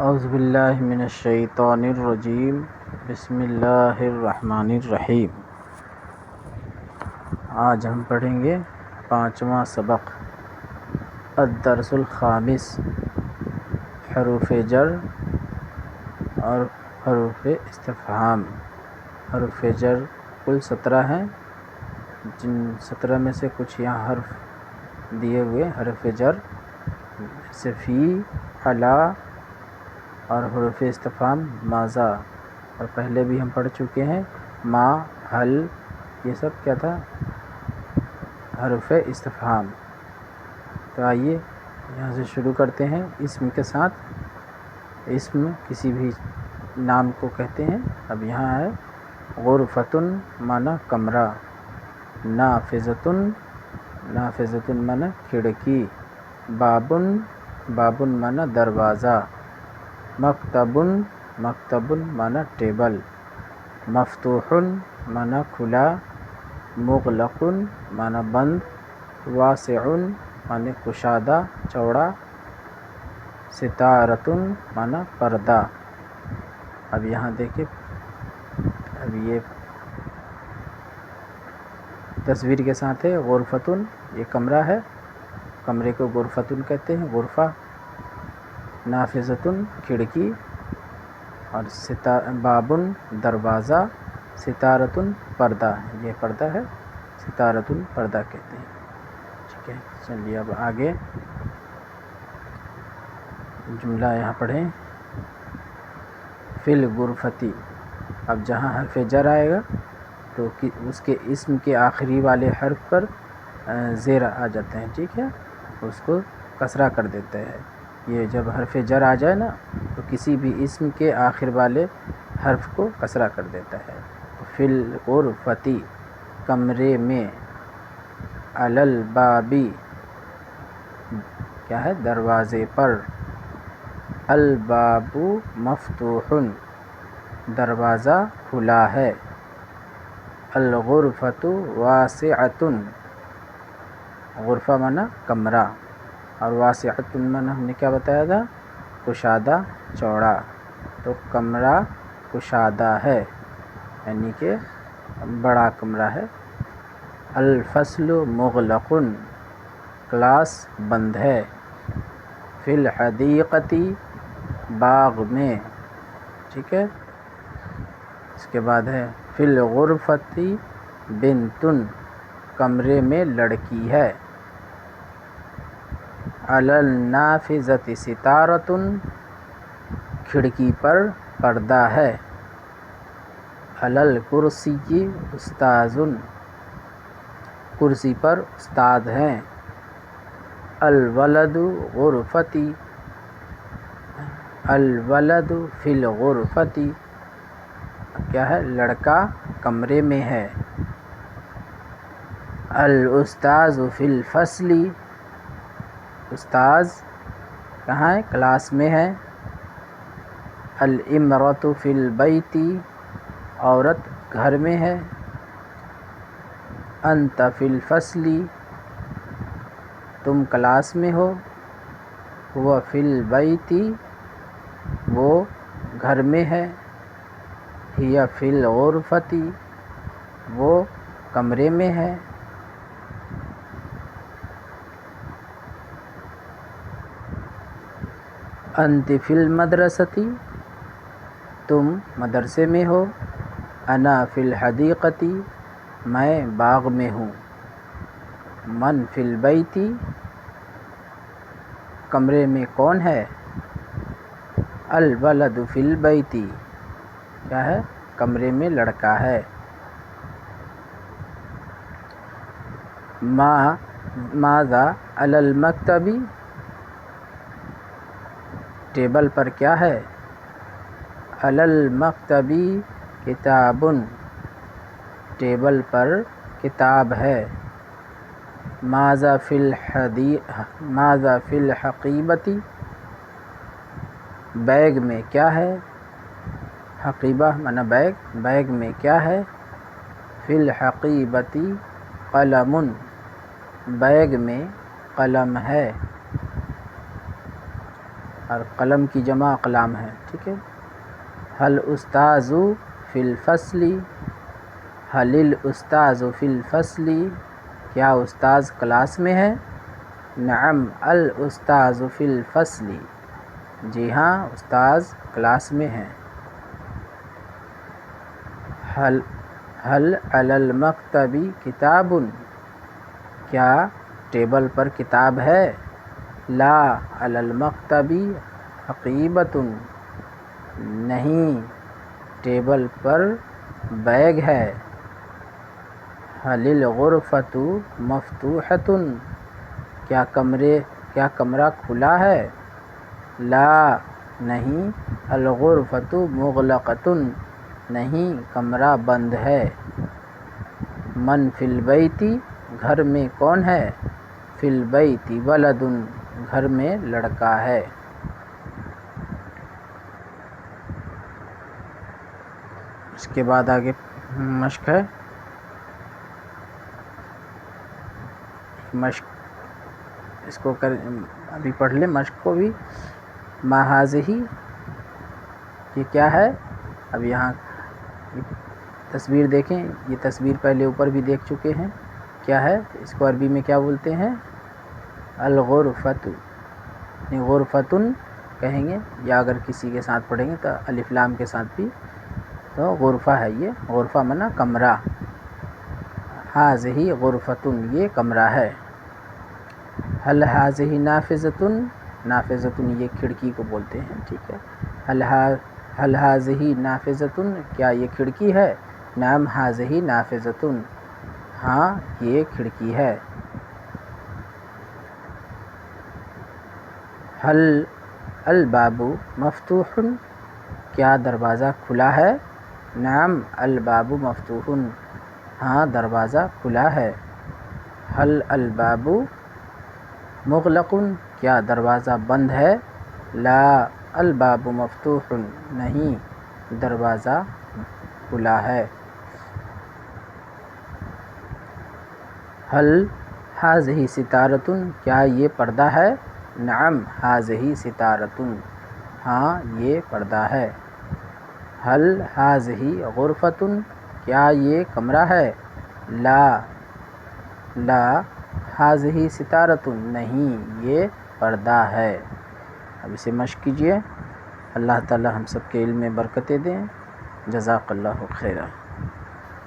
اعوذ باللہ من الشیطان الرجیم بسم اللہ الرحمن الرحیم۔ آج ہم پڑھیں گے 5واں سبق الدرس الخامس، حروف جر اور حروف استفہام۔ حروف جر کل 17 ہیں، جن 17 میں سے کچھ یہاں حرف دیے ہوئے حرف جر جیسے فی، علی اور حروف استفہام ماذا، اور پہلے بھی ہم پڑھ چکے ہیں ما، ہل، یہ سب کیا تھا؟ حروف استفہام۔ تو آئیے یہاں سے شروع کرتے ہیں اسم کے ساتھ۔ اسم کسی بھی نام کو کہتے ہیں۔ اب یہاں ہے غرفتن معنی کمرہ، نافذتن، نافذتن معنی کھڑکی، بابن، بابن معنی دروازہ، مکتبن، مکتبن معنی ٹیبل، مفتوحن معنی کھلا، مغلقن معنی بند، واسعن معنی کشادہ چوڑا، ستارتن معنی پردہ۔ اب یہاں دیکھیں، اب یہ تصویر کے ساتھ ہے غرفتن، یہ کمرہ ہے، کمرے کو غرفتن کہتے ہیں، غرفہ۔ نافذتن کھڑکی، اور بابن دروازہ، ستارتن پردہ، یہ پردہ ہے، ستارتن پردہ کہتے ہیں۔ ٹھیک ہے، چلیے اب آگے جملہ یہاں پڑھیں۔ فی الغرفتی، اب جہاں حرف جر آئے گا تو اس کے اسم کے آخری والے حرف پر زیر آ جاتے ہیں، ٹھیک ہے، اس کو کسرہ کر دیتے ہیں۔ یہ جب حرف جر آ جائے نا تو کسی بھی اسم کے آخر والے حرف کو کسرہ کر دیتا ہے۔ فی الغرفتی کمرے میں، علی البابی کیا ہے؟ دروازے پر، الباب مفتوح دروازہ کھلا ہے، الغرفۃ واسعۃ غرفہ معنی کمرہ، اور واسعۃ معنی ہم نے کیا بتایا تھا؟ کشادہ چوڑا۔ تو کمرہ کشادہ ہے، یعنی کہ بڑا کمرہ ہے۔ الفصل مغلق کلاس بند ہے، فی الحدیقۃ باغ میں، ٹھیک ہے۔ اس کے بعد ہے فی الغرفۃ بنت کمرے میں لڑکی ہے، علی النافذۃ ستارۃ کھڑکی پر پردہ ہے، علی الکرسی استاذ کرسی پر استاد ہیں، الولد غرفتی، الولد فی الغرفۃ کیا ہے؟ لڑکا کمرے میں ہے، الاستاذ فی الفصل استاذ کہاں ہے؟ کلاس میں ہے، الامرأۃ فی البیت عورت گھر میں ہے، انت فی الفصل تم کلاس میں ہو، هو فی البیت وہ گھر میں ہے، هی فی الغرفۃ وہ کمرے میں ہے، انت فی المدرسۃ تم مدرسے میں ہو، انا فی الحدیقۃ میں باغ میں ہوں، من فی البیت کمرے میں کون ہے، الولد فی البیت کیا ہے؟ کمرے میں لڑکا ہے، ماذا علی المکتب ٹیبل پر کیا ہے، علی المکتب کتاب ٹیبل پر کتاب ہے، ماذا فی الحقیبۃ بیگ میں کیا ہے، حقیبہ معنی بیگ، بیگ میں کیا ہے، فی الحقیبۃ قلم بیگ میں قلم ہے، اور قلم کی جمع اقلام ہے، ٹھیک ہے. هل استاذ فی الفصل، هل الاستاذ فی الفصل، کیا استاذ کلاس میں ہے؟ نعم الاستاذ فی الفصل، جی ہاں استاذ کلاس میں ہیں. هل علی المکتب کتاب، کیا ٹیبل پر کتاب ہے؟ لا علی المکتب حقیبۃ، نہیں ٹیبل پر بیگ ہے. هل الغرفۃ مفتوحۃ، کیا کمرہ کھلا ہے؟ لا نہیں، الغرفۃ مغلقۃ، نہیں کمرہ بند ہے. من فی البیت، گھر میں کون ہے؟ فی البیت ولد، گھر میں لڑکا ہے. اس کے بعد آگے مشق ہے. مشق اس کو ابھی پڑھ لیں مشق کو بھی. ما ہذہ، یہ کیا ہے؟ اب یہاں تصویر دیکھیں، یہ تصویر پہلے اوپر بھی دیکھ چکے ہیں. کیا ہے اس کو عربی میں کیا بولتے ہیں؟ الغرفۃ، غرفتن کہیں گے، یا اگر کسی کے ساتھ پڑھیں گے تو الف لام کے ساتھ بھی، تو غرفہ ہے. یہ غرفہ منا کمرہ. ہذہ غرفتن، یہ کمرہ ہے. هل هذه نافذۃ، نافذۃ یہ کھڑکی کو بولتے ہیں، ٹھیک ہے. هل هذه نافذۃ، کیا یہ کھڑکی ہے؟ نعم هذه نافذۃ، ہاں یہ کھڑکی ہے. هل الباب مفتوح، کیا دروازہ کھلا ہے؟ نعم الباب مفتوح، ہاں دروازہ کھلا ہے. هل الباب مغلق، کیا دروازہ بند ہے؟ لا الباب مفتوح، نہیں دروازہ کھلا ہے. هل هذه ستارۃ، کیا یہ پردہ ہے؟ نعم هذه ستارۃ، ہاں یہ پردہ ہے. هل هذه غرفۃ، کیا یہ کمرہ ہے؟ لا هذه ستارۃ، نہیں یہ پردہ ہے. اب اسے مشق کیجیے. اللہ تعالی ہم سب کے علم میں برکتیں دیں. جزاک اللہ خیرا.